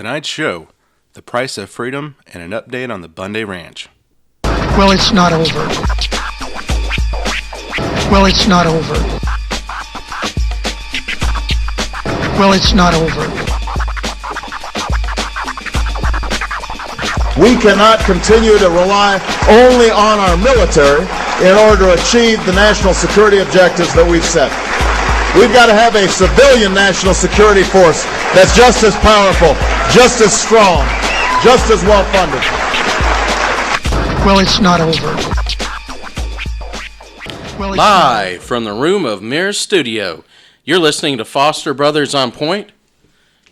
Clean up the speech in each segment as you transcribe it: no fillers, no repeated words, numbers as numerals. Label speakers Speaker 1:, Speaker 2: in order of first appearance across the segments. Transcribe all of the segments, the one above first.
Speaker 1: Tonight's show, the price of freedom and an update on the Bundy Ranch.
Speaker 2: Well, it's not over. Well, it's not over. Well, it's not over.
Speaker 3: We cannot continue to rely only on our military in order to achieve the national security objectives that we've set. We've got to have a civilian national security force that's just as powerful, just as strong, just as well funded.
Speaker 2: Well, it's not over. Well,
Speaker 4: Live from the room of Mirror Studio, you're listening to Foster Brothers on Point.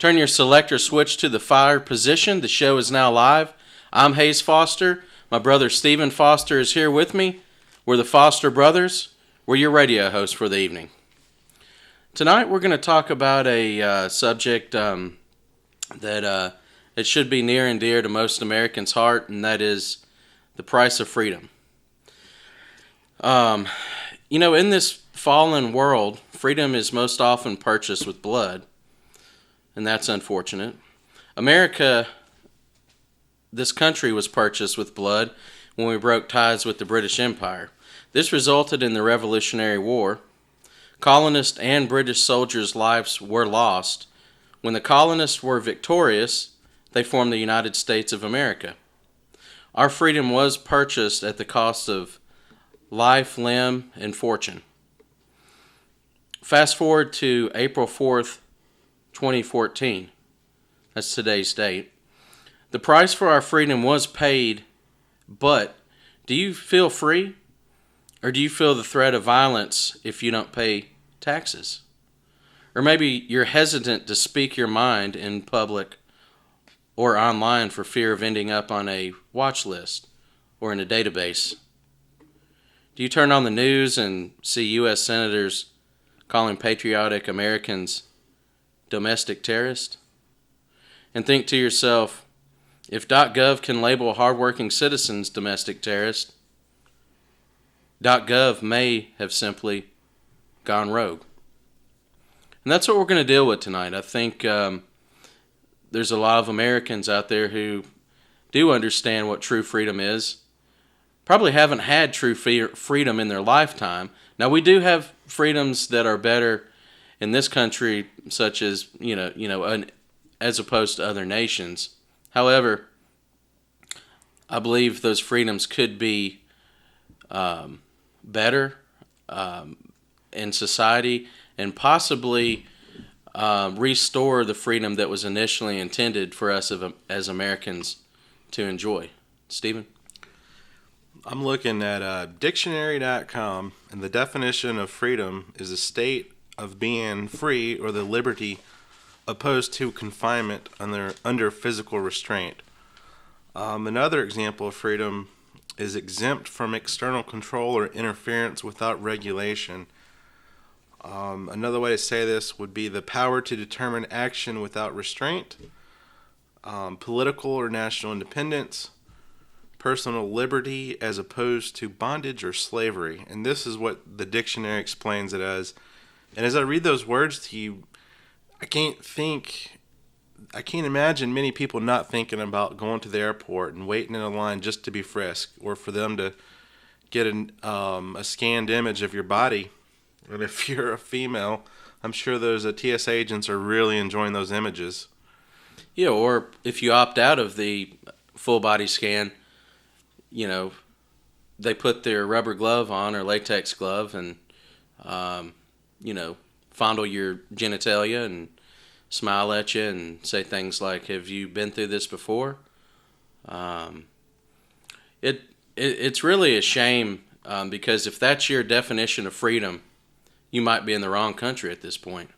Speaker 4: Turn your selector switch to the fire position. The show is now live. I'm Hayes Foster. My brother Stephen Foster is here with me. We're the Foster Brothers. We're your radio hosts for the evening. Tonight we're going to talk about a subject that it should be near and dear to most Americans' heart, and that is the price of freedom. In this fallen world, freedom is most often purchased with blood, and that's unfortunate. America, this country, was purchased with blood when we broke ties with the British Empire. This resulted in the Revolutionary War. Colonists and British soldiers' lives were lost. When the colonists were victorious, they formed the United States of America. Our freedom was purchased at the cost of life, limb, and fortune. Fast forward to April 4th, 2014. That's today's date. The price for our freedom was paid, but do you feel free? Or do you feel the threat of violence if you don't pay taxes? Or maybe you're hesitant to speak your mind in public or online for fear of ending up on a watch list or in a database. Do you turn on the news and see U.S. senators calling patriotic Americans domestic terrorists? And think to yourself, if .gov can label hardworking citizens domestic terrorists, .gov may have simply gone rogue. And that's what we're going to deal with tonight. I think there's a lot of Americans out there who do understand what true freedom is. Probably haven't had true freedom in their lifetime. Now, we do have freedoms that are better in this country, such as, as opposed to other nations. However, I believe those freedoms could be better in society and possibly restore the freedom that was initially intended for us as Americans to enjoy. Stephen?
Speaker 1: I'm looking at dictionary.com, and the definition of freedom is a state of being free or the liberty opposed to confinement under physical restraint. Another example of freedom is exempt from external control or interference without regulation. Another way to say this would be the power to determine action without restraint, political or national independence, personal liberty as opposed to bondage or slavery. And this is what the dictionary explains it as. And as I read those words to you, I can't imagine many people not thinking about going to the airport and waiting in a line just to be frisked, or for them to get a scanned image of your body. And if you're a female, I'm sure those TSA agents are really enjoying those images.
Speaker 4: Yeah, or if you opt out of the full body scan, they put their rubber glove on or latex glove and, fondle your genitalia and smile at you and say things like, "Have you been through this before?" It's really a shame because if that's your definition of freedom, you might be in the wrong country at this point.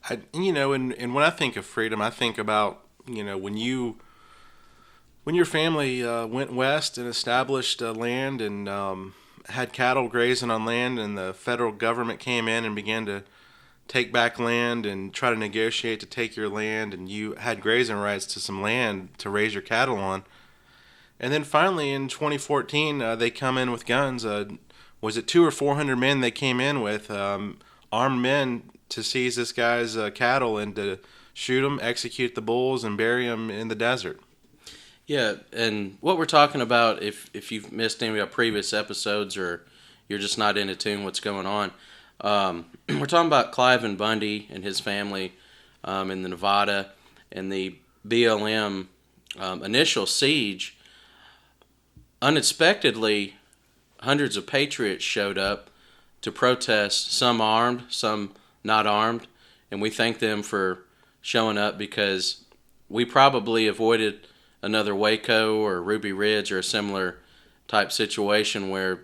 Speaker 1: And when I think of freedom, I think about when your family went west and established land and had cattle grazing on land, and the federal government came in and began to take back land and try to negotiate to take your land, and you had grazing rights to some land to raise your cattle on. And then finally in 2014, they come in with guns. Was it 200 or 400 men they came in with, armed men, to seize this guy's cattle and to shoot them, execute the bulls, and bury them in the desert.
Speaker 4: Yeah, and what we're talking about, if you've missed any of our previous episodes or you're just not in tune what's going on, we're talking about Cliven Bundy and his family in the Nevada and the BLM initial siege. Unexpectedly, hundreds of patriots showed up to protest, some armed, some not armed, and we thank them for showing up because we probably avoided another Waco or Ruby Ridge or a similar type situation where,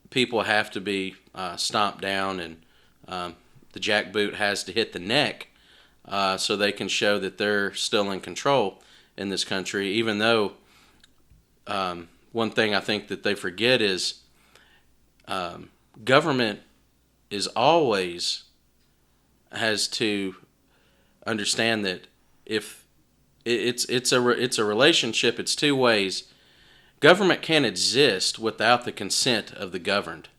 Speaker 4: people have to be stomped down and the jackboot has to hit the neck so they can show that they're still in control in this country, even though one thing I think that they forget is government is always has to understand that if it's a relationship, it's two ways. Government can't exist without the consent of the governed,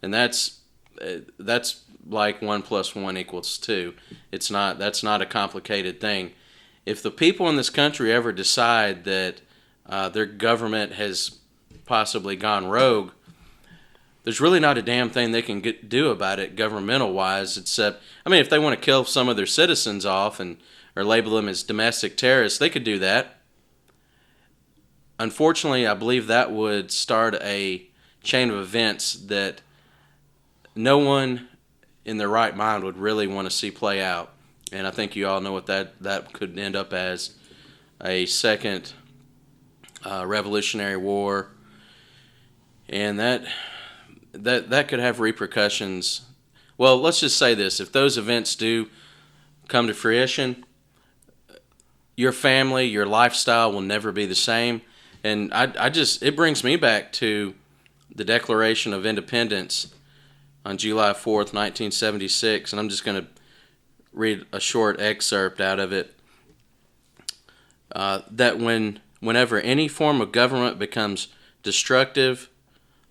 Speaker 4: and that's like 1 + 1 = 2. That's not a complicated thing. If the people in this country ever decide that their government has possibly gone rogue, there's really not a damn thing they can do about it governmental wise, except, if they want to kill some of their citizens off or label them as domestic terrorists, they could do that. Unfortunately, I believe that would start a chain of events that no one in their right mind would really want to see play out. And I think you all know what that could end up as: a second Revolutionary War. And that could have repercussions. Well, let's just say this. If those events do come to fruition, your family, your lifestyle will never be the same. And it brings me back to the Declaration of Independence on July 4th, 1976, and I'm just going to read a short excerpt out of it. That whenever any form of government becomes destructive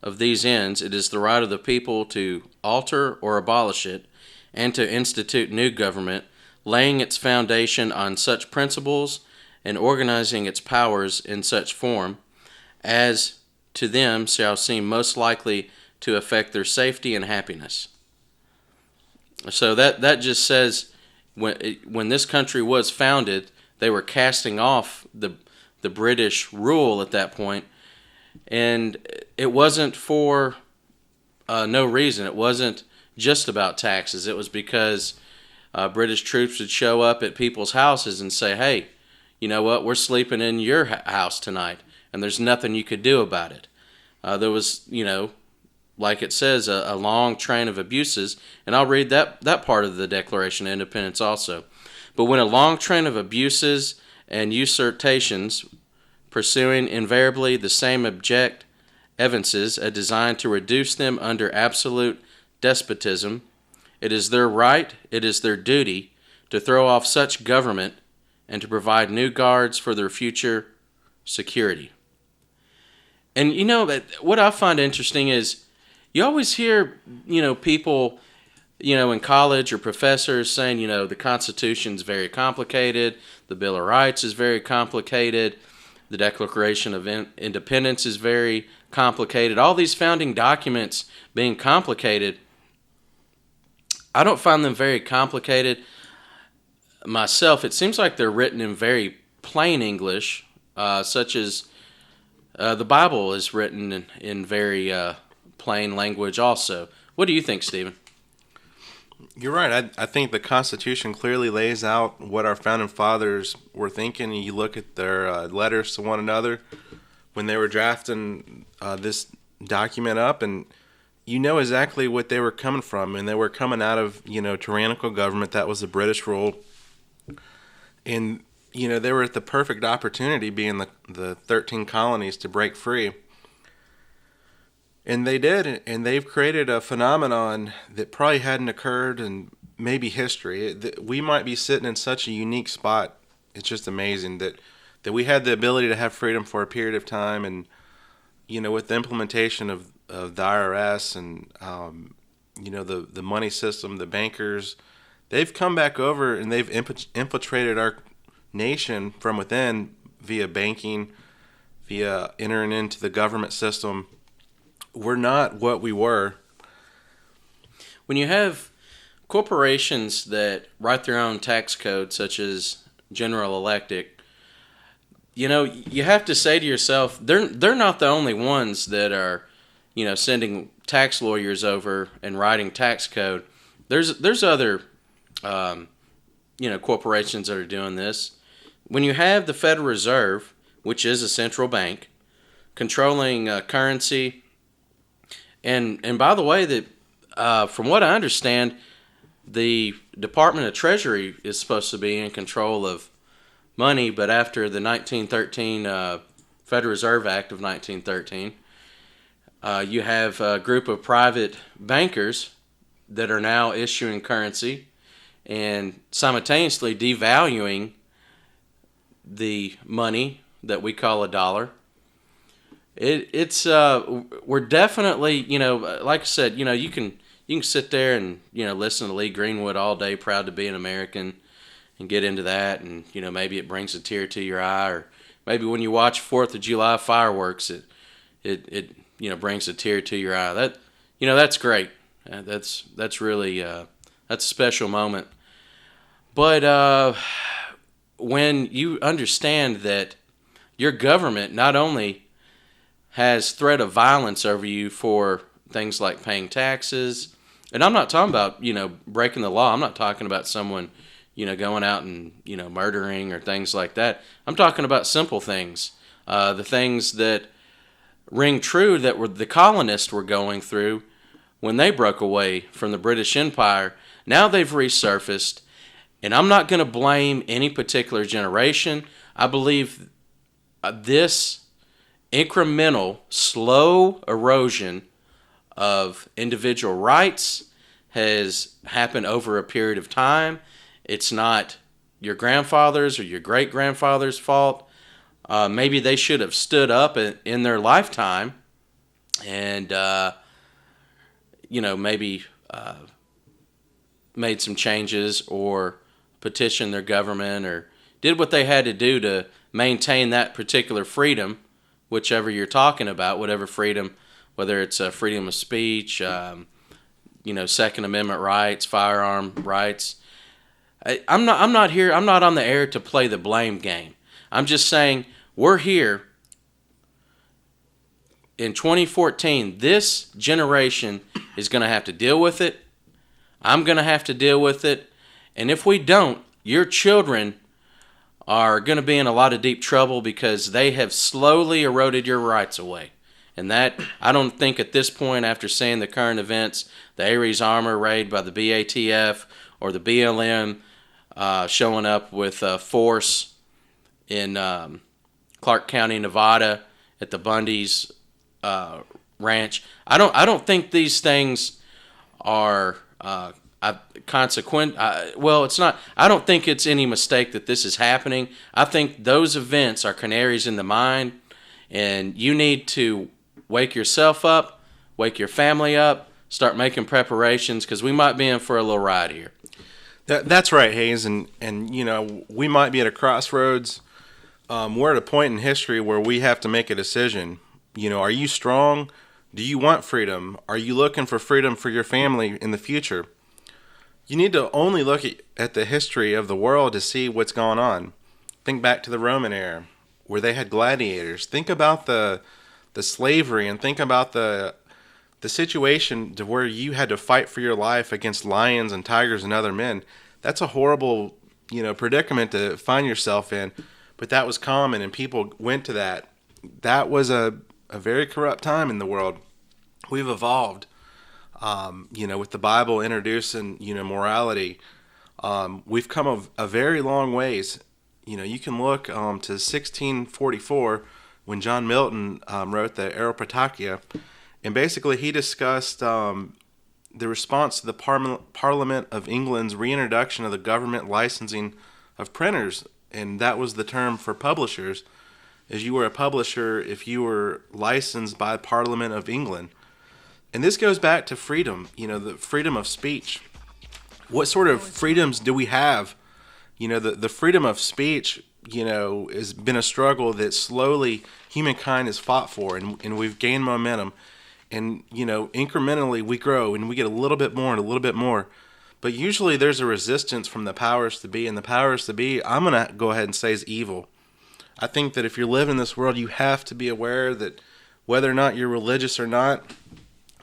Speaker 4: of these ends, it is the right of the people to alter or abolish it, and to institute new government, laying its foundation on such principles and organizing its powers in such form as to them shall seem most likely to affect their safety and happiness. So that just says when this country was founded, they were casting off the British rule at that point, and it wasn't for no reason. It wasn't just about taxes. It was because British troops would show up at people's houses and say, hey, you know what, we're sleeping in your house tonight, and there's nothing you could do about it. There was, like it says, a long train of abuses, and I'll read that part of the Declaration of Independence also. But when a long train of abuses and usurpations, pursuing invariably the same object, evinces a design to reduce them under absolute despotism, it is their right, it is their duty, to throw off such government and to provide new guards for their future security. And what I find interesting is you always hear, people, in college or professors saying, the Constitution's very complicated, the Bill of Rights is very complicated, the Declaration of Independence is very complicated. All these founding documents being complicated, I don't find them very complicated myself. It seems like they're written in very plain English, such as the Bible is written in very plain language also. What do you think, Stephen?
Speaker 1: You're right. I think the Constitution clearly lays out what our founding fathers were thinking. You look at their letters to one another when they were drafting this document up, and you know exactly what they were coming from. And they were coming out of, tyrannical government. That was the British rule. And, they were at the perfect opportunity, being the 13 colonies, to break free. And they did, and they've created a phenomenon that probably hadn't occurred in maybe history. We might be sitting in such a unique spot. It's just amazing that we had the ability to have freedom for a period of time. And, with the implementation of the IRS and, the money system, the bankers, they've come back over and they've infiltrated our nation from within via banking, via entering into the government system. We're not what we were.
Speaker 4: When you have corporations that write their own tax code, such as General Electric, you have to say to yourself, they're not the only ones that are, sending tax lawyers over and writing tax code. There's other, corporations that are doing this. When you have the Federal Reserve, which is a central bank, controlling currency, and by the way, that from what I understand, the Department of Treasury is supposed to be in control of money, but after the 1913 Federal Reserve Act of 1913, you have a group of private bankers that are now issuing currency and simultaneously devaluing the money that we call a dollar. We're definitely, like I said, you can sit there and listen to Lee Greenwood all day, proud to be an American, and get into that, and maybe it brings a tear to your eye, or maybe when you watch 4th of July fireworks, it brings a tear to your eye. That's great. That's really that's a special moment. But when you understand that your government not only has threat of violence over you for things like paying taxes, and I'm not talking about breaking the law. I'm not talking about someone going out and murdering or things like that. I'm talking about simple things, the things that ring true that the colonists were going through when they broke away from the British Empire. Now they've resurfaced, and I'm not going to blame any particular generation. I believe this incremental, slow erosion of individual rights has happened over a period of time. It's not your grandfather's or your great-grandfather's fault. Maybe they should have stood up in their lifetime and, maybe made some changes or petitioned their government or did what they had to do to maintain that particular freedom, whichever you're talking about, whatever freedom, whether it's freedom of speech, Second Amendment rights, firearm rights. I'm not on the air to play the blame game. I'm just saying we're here in 2014. This generation is going to have to deal with it. I'm going to have to deal with it. And if we don't, your children are going to be in a lot of deep trouble because they have slowly eroded your rights away. And that, I don't think at this point, after seeing the current events, the Ares Armor raid by the BATF or the BLM showing up with force in Clark County, Nevada, at the Bundy's ranch. I don't think these things are consequent. It's not. I don't think it's any mistake that this is happening. I think those events are canaries in the mine, and you need to wake yourself up, wake your family up, start making preparations, because we might be in for a little ride here.
Speaker 1: That's right, Hayes, and we might be at a crossroads. We're at a point in history where we have to make a decision. Are you strong? Do you want freedom? Are you looking for freedom for your family in the future? You need to only look at the history of the world to see what's going on. Think back to the Roman era, where they had gladiators. Think about the slavery, and think about the situation to where you had to fight for your life against lions and tigers and other men. That's a horrible, predicament to find yourself in. But that was common, and people went to that. That was a very corrupt time in the world. We've evolved, with the Bible introducing, morality. We've come a very long ways. You can look to 1644 when John Milton wrote the Areopagitica, and basically he discussed the response to the Parliament of England's reintroduction of the government licensing of printers, and that was the term for publishers. As you were a publisher if you were licensed by Parliament of England. And this goes back to freedom, the freedom of speech. what sort of freedoms do we have? The freedom of speech, has been a struggle that slowly humankind has fought for, and we've gained momentum. And, incrementally we grow and we get a little bit more and a little bit more. But usually there's a resistance from the powers to be, and the powers to be, I'm going to go ahead and say, is evil. I think that if you're living in this world, you have to be aware that whether or not you're religious or not,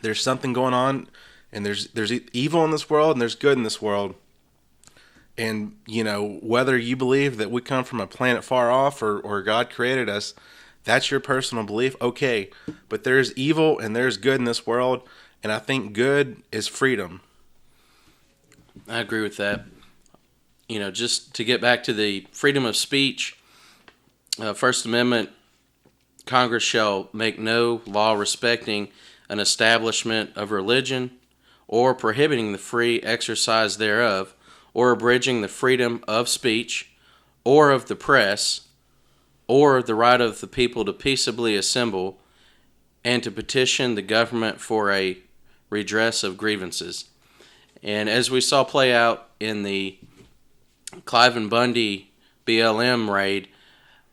Speaker 1: there's something going on, and there's evil in this world and there's good in this world. And, whether you believe that we come from a planet far off or God created us, that's your personal belief, okay. But there's evil and there's good in this world, and I think good is freedom.
Speaker 4: I agree with that. Just to get back to the freedom of speech, First Amendment, Congress shall make no law respecting an establishment of religion or prohibiting the free exercise thereof, or abridging the freedom of speech or of the press, or the right of the people to peaceably assemble and to petition the government for a redress of grievances. And as we saw play out in the Clive and Bundy BLM raid,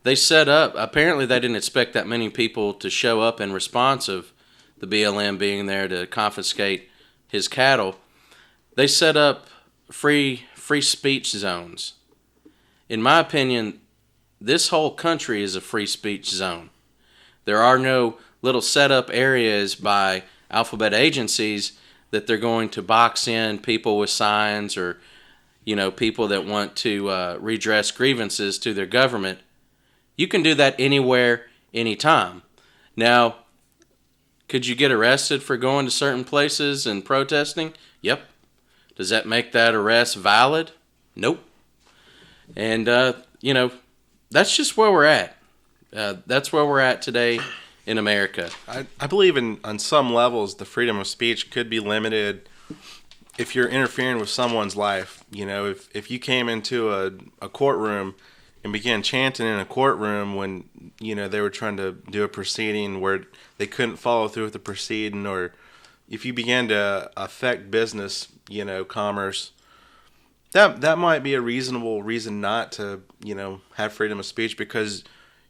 Speaker 4: they set up, apparently they didn't expect that many people to show up in response of the BLM being there to confiscate his cattle. They set up free speech zones. In my opinion, this whole country is a free speech zone. There are no little set up areas by alphabet agencies that they're going to box in people with signs or, people that want to redress grievances to their government. You can do that anywhere, anytime. Now, could you get arrested for going to certain places and protesting? Yep. Does that make that arrest valid? Nope. And, that's just where we're at. That's where we're at today in America.
Speaker 1: I believe on some levels the freedom of speech could be limited if you're interfering with someone's life. If you came into a courtroom and began chanting in a courtroom when, they were trying to do a proceeding where they couldn't follow through with the proceeding, or if you began to affect business, commerce, that might be a reasonable reason not to, have freedom of speech, because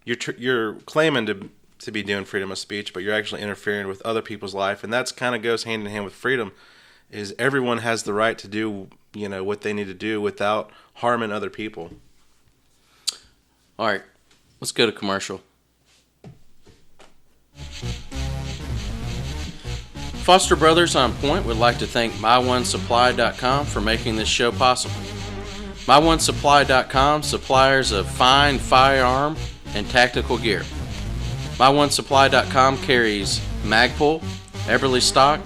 Speaker 1: you're claiming to be doing freedom of speech, but you're actually interfering with other people's life, and that's kind of goes hand in hand with freedom. Is everyone has the right to do, what they need to do without harming other people.
Speaker 4: All right, let's go to commercial. Foster Brothers on Point would like to thank myonesupply.com for making this show possible. myonesupply.com, suppliers of fine firearm and tactical gear. myonesupply.com carries Magpul, Eberly Stock,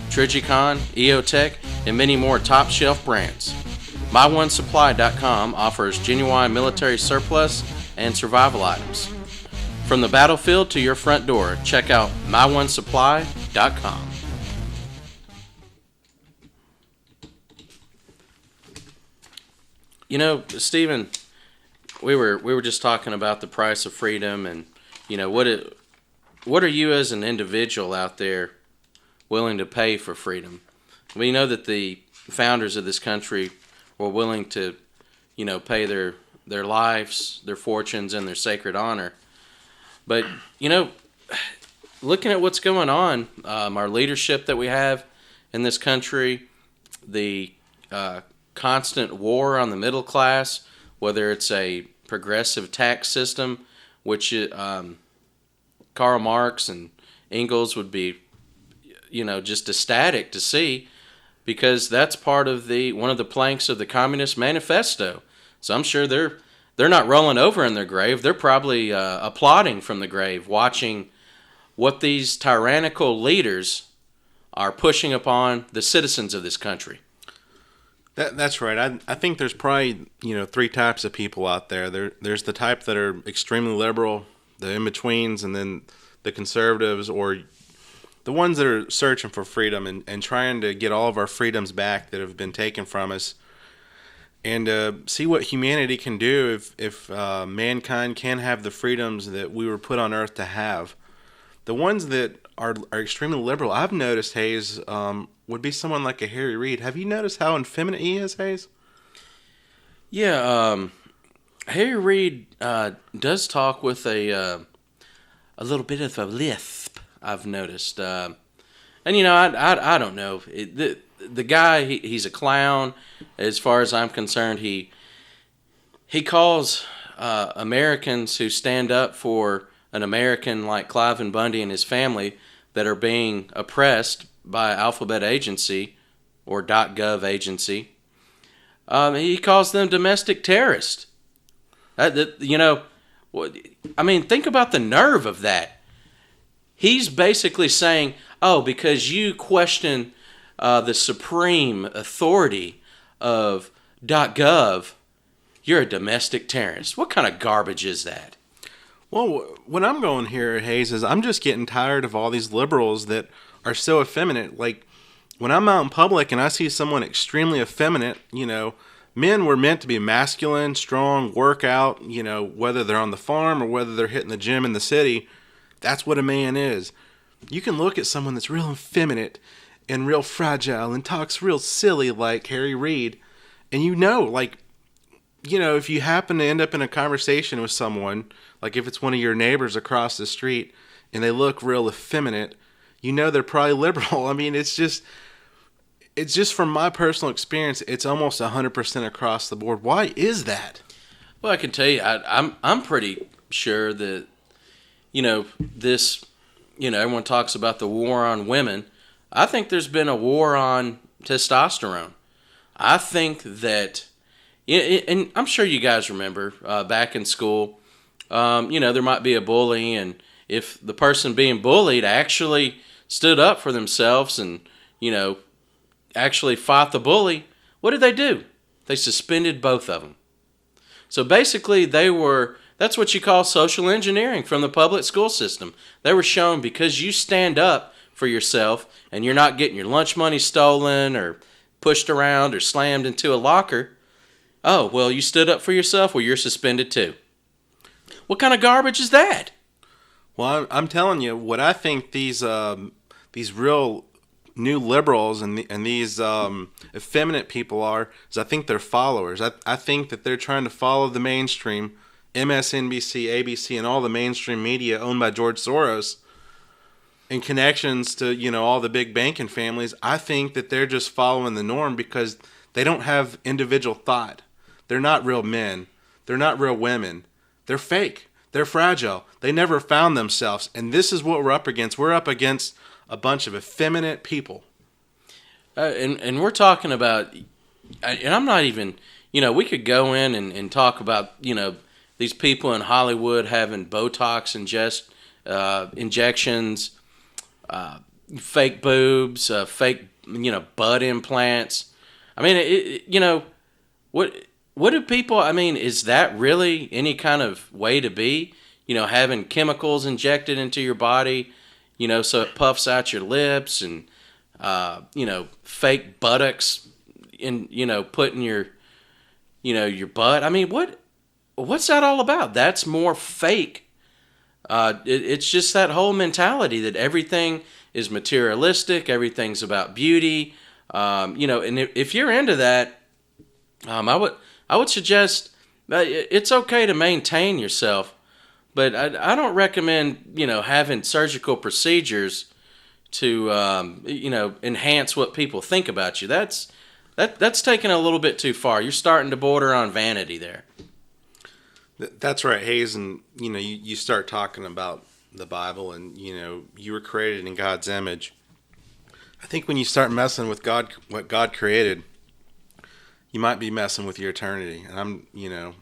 Speaker 4: Trigicon, EOTech, and many more top-shelf brands. myonesupply.com offers genuine military surplus and survival items. From the battlefield to your front door, check out myonesupply.com. Stephen, we were just talking about the price of freedom, and what are you as an individual out there willing to pay for freedom? We know that the founders of this country were willing to, pay their lives, their fortunes, and their sacred honor. But looking at what's going on, our leadership that we have in this country, the constant war on the middle class, whether it's a progressive tax system, which Karl Marx and Engels would be, just ecstatic to see, because that's part of one of the planks of the Communist Manifesto. So I'm sure they're not rolling over in their grave. They're probably applauding from the grave, watching what these tyrannical leaders are pushing upon the citizens of this country.
Speaker 1: That's right. I think there's probably, three types of people out there. There's the type that are extremely liberal, the in-betweens, and then the conservatives, or the ones that are searching for freedom and trying to get all of our freedoms back that have been taken from us, and see what humanity can do if mankind can have the freedoms that we were put on earth to have. The ones that are extremely liberal, I've noticed, Hayes, would be someone like a Harry Reid. Have you noticed how effeminate he is, Hayes?
Speaker 4: Yeah, Harry Reid does talk with a little bit of a lisp, I've noticed. And, I don't know. The guy, he's a clown. As far as I'm concerned, he calls Americans who stand up for an American like Clive and Bundy and his family that are being oppressed by Alphabet Agency or .gov agency. He calls them domestic terrorists. Think about the nerve of that. He's basically saying, oh, because you question the supreme authority of .gov, you're a domestic terrorist. What kind of garbage is that?
Speaker 1: Well, what I'm going here, Hayes, is I'm just getting tired of all these liberals that are so effeminate. Like, when I'm out in public and I see someone extremely effeminate, men were meant to be masculine, strong, work out, whether they're on the farm or whether they're hitting the gym in the city. That's what a man is. You can look at someone that's real effeminate and real fragile and talks real silly like Harry Reid, and if you happen to end up in a conversation with someone, like if it's one of your neighbors across the street and they look real effeminate, they're probably liberal. I mean, it's just from my personal experience, it's almost 100% across the board. Why is that?
Speaker 4: Well, I can tell you, I'm pretty sure that, everyone talks about the war on women. I think there's been a war on testosterone. I think that, and I'm sure you guys remember back in school, there might be a bully, and if the person being bullied actually stood up for themselves and, actually fought the bully, what did they do? They suspended both of them. So basically that's what you call social engineering from the public school system. They were shown, because you stand up for yourself and you're not getting your lunch money stolen or pushed around or slammed into a locker, oh, well, you stood up for yourself, well, you're suspended too. What kind of garbage is that?
Speaker 1: Well, I'm telling you, what I think these real new liberals and these effeminate people are, is I think they're followers. I think that they're trying to follow the mainstream, MSNBC, ABC, and all the mainstream media owned by George Soros, and connections to, all the big banking families. I think that they're just following the norm because they don't have individual thought. They're not real men. They're not real women. They're fake. They're fragile. They never found themselves. And this is what we're up against. We're up against a bunch of effeminate people.
Speaker 4: And we're talking about, and I'm not even, we could go in and talk about, these people in Hollywood having Botox injections, fake boobs, fake, butt implants. I mean, what do people, is that really any kind of way to be? Having chemicals injected into your body, so it puffs out your lips and, fake buttocks in, put in your, your butt. I mean, what's that all about? That's more fake. It's just that whole mentality that everything is materialistic, everything's about beauty. And if you're into that, I would suggest it's okay to maintain yourself, but I don't recommend, having surgical procedures to, enhance what people think about you. That's taken a little bit too far. You're starting to border on vanity there.
Speaker 1: That's right, Hayes. And, you start talking about the Bible and, you were created in God's image. I think when you start messing with God, what God created, you might be messing with your eternity. And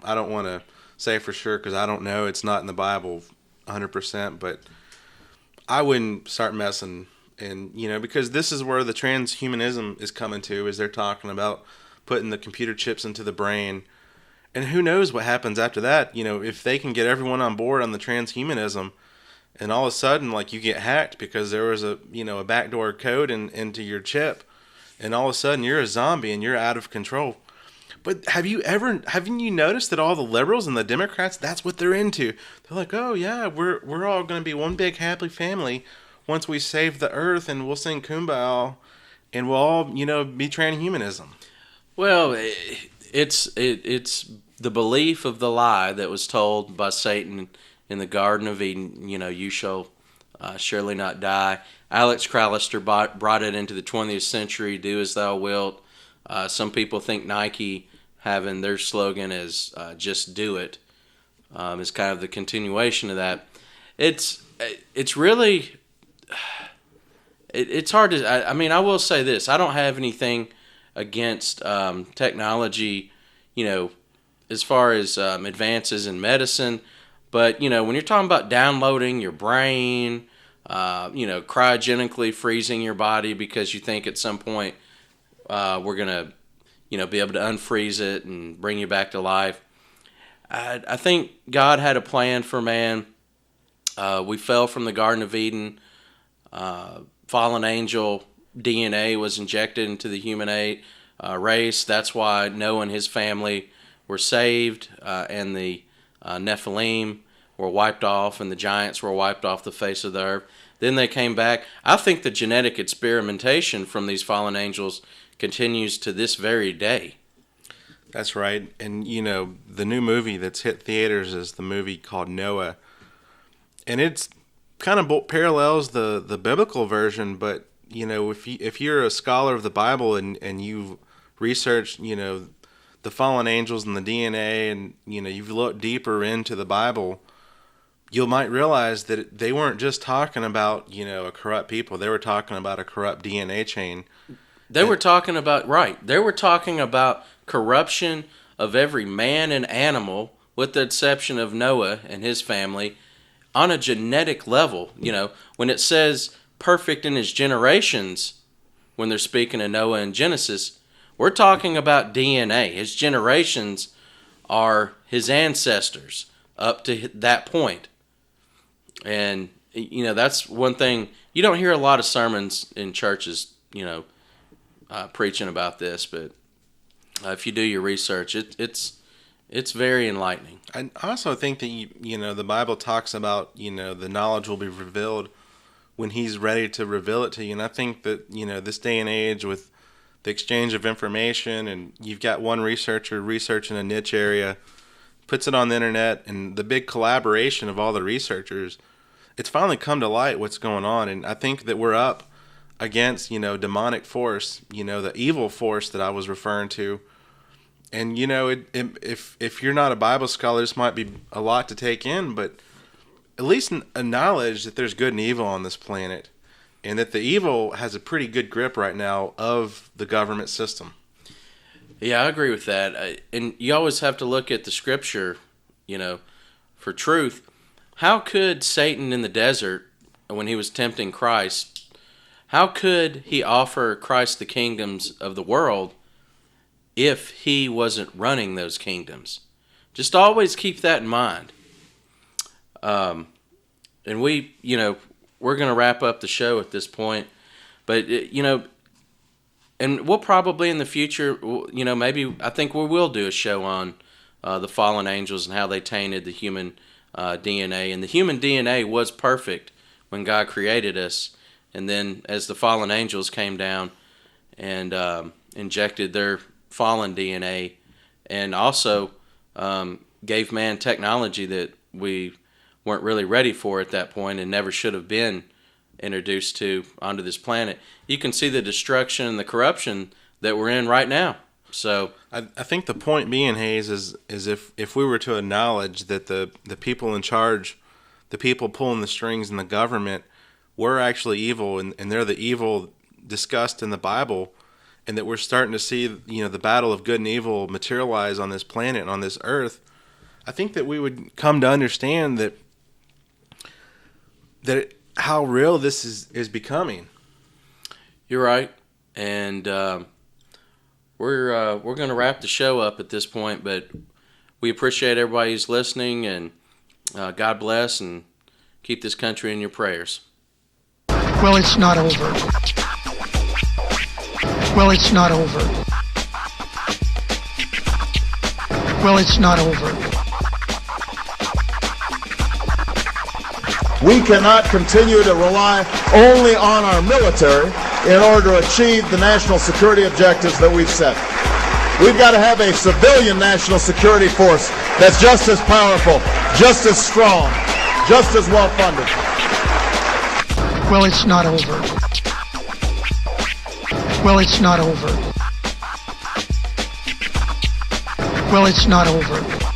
Speaker 1: I don't want to say for sure because I don't know. It's not in the Bible 100%, but I wouldn't start messing. And, because this is where the transhumanism is coming to, is they're talking about putting the computer chips into the brain. And who knows what happens after that, if they can get everyone on board on the transhumanism and all of a sudden, you get hacked because there was a backdoor code into your chip. And all of a sudden you're a zombie and you're out of control. But haven't you noticed that all the liberals and the Democrats, that's what they're into? They're like, oh yeah, we're all going to be one big happy family once we save the earth, and we'll sing Kumbaya, and we'll all, be transhumanism.
Speaker 4: Well, it's the belief of the lie that was told by Satan in the Garden of Eden. You shall surely not die. Alex Crowlister brought it into the 20th century. Do as thou wilt. Some people think Nike having their slogan as "just do it" is kind of the continuation of that. It's really it's hard to. I mean, I will say this: I don't have anything against technology, as far as advances in medicine. But, when you're talking about downloading your brain, cryogenically freezing your body because you think at some point we're going to, be able to unfreeze it and bring you back to life. I think God had a plan for man. We fell from the Garden of Eden. Fallen angel DNA was injected into the human race. That's why Noah and his family were saved, and the Nephilim were wiped off, and the giants were wiped off the face of the earth. Then they came back. I think the genetic experimentation from these fallen angels continues to this very day.
Speaker 1: That's right. And, the new movie that's hit theaters is the movie called Noah. And it's kind of parallels the biblical version, but, if you're a scholar of the Bible and you've researched, the fallen angels and the DNA, and, you've looked deeper into the Bible, you might realize that they weren't just talking about, a corrupt people. They were talking about a corrupt DNA chain.
Speaker 4: They were talking about, right, they were talking about corruption of every man and animal, with the exception of Noah and his family, on a genetic level. When it says perfect in his generations, when they're speaking of Noah in Genesis, we're talking about DNA. His generations are his ancestors up to that point. And, that's one thing. You don't hear a lot of sermons in churches, preaching about this, but if you do your research, it's very enlightening.
Speaker 1: I also think that, the Bible talks about, the knowledge will be revealed when he's ready to reveal it to you. And I think that, this day and age with the exchange of information, and you've got one researcher researching a niche area, puts it on the internet, and the big collaboration of all the researchers, it's finally come to light what's going on. And I think that we're up against, demonic force, the evil force that I was referring to. And, if you're not a Bible scholar, this might be a lot to take in, but at least a knowledge that there's good and evil on this planet, and that the evil has a pretty good grip right now of the government system.
Speaker 4: Yeah, I agree with that. And you always have to look at the scripture, for truth. How could Satan in the desert, when he was tempting Christ, how could he offer Christ the kingdoms of the world if he wasn't running those kingdoms? Just always keep that in mind. And we, we're going to wrap up the show at this point. But, and we'll probably in the future, maybe I think we will do a show on the fallen angels and how they tainted the human DNA. And the human DNA was perfect when God created us. And then as the fallen angels came down and injected their fallen DNA, and also gave man technology that we weren't really ready for at that point and never should have been introduced to onto this planet, you can see the destruction and the corruption that we're in right now. So
Speaker 1: I think the point being, Hayes, is if we were to acknowledge that the people in charge, the people pulling the strings in the government, were actually evil, and they're the evil discussed in the Bible, and that we're starting to see, the battle of good and evil materialize on this planet, on this earth, I think that we would come to understand that how real this is becoming.
Speaker 4: You're right, and we're going to wrap the show up at this point, but we appreciate everybody who's listening, and God bless, and keep this country in your prayers.
Speaker 2: Well, it's not over. Well, it's not over. Well, it's not over.
Speaker 3: We cannot continue to rely only on our military in order to achieve the national security objectives that we've set. We've got to have a civilian national security force that's just as powerful, just as strong, just as well funded.
Speaker 2: Well, it's not over. Well, it's not over. Well, it's not over.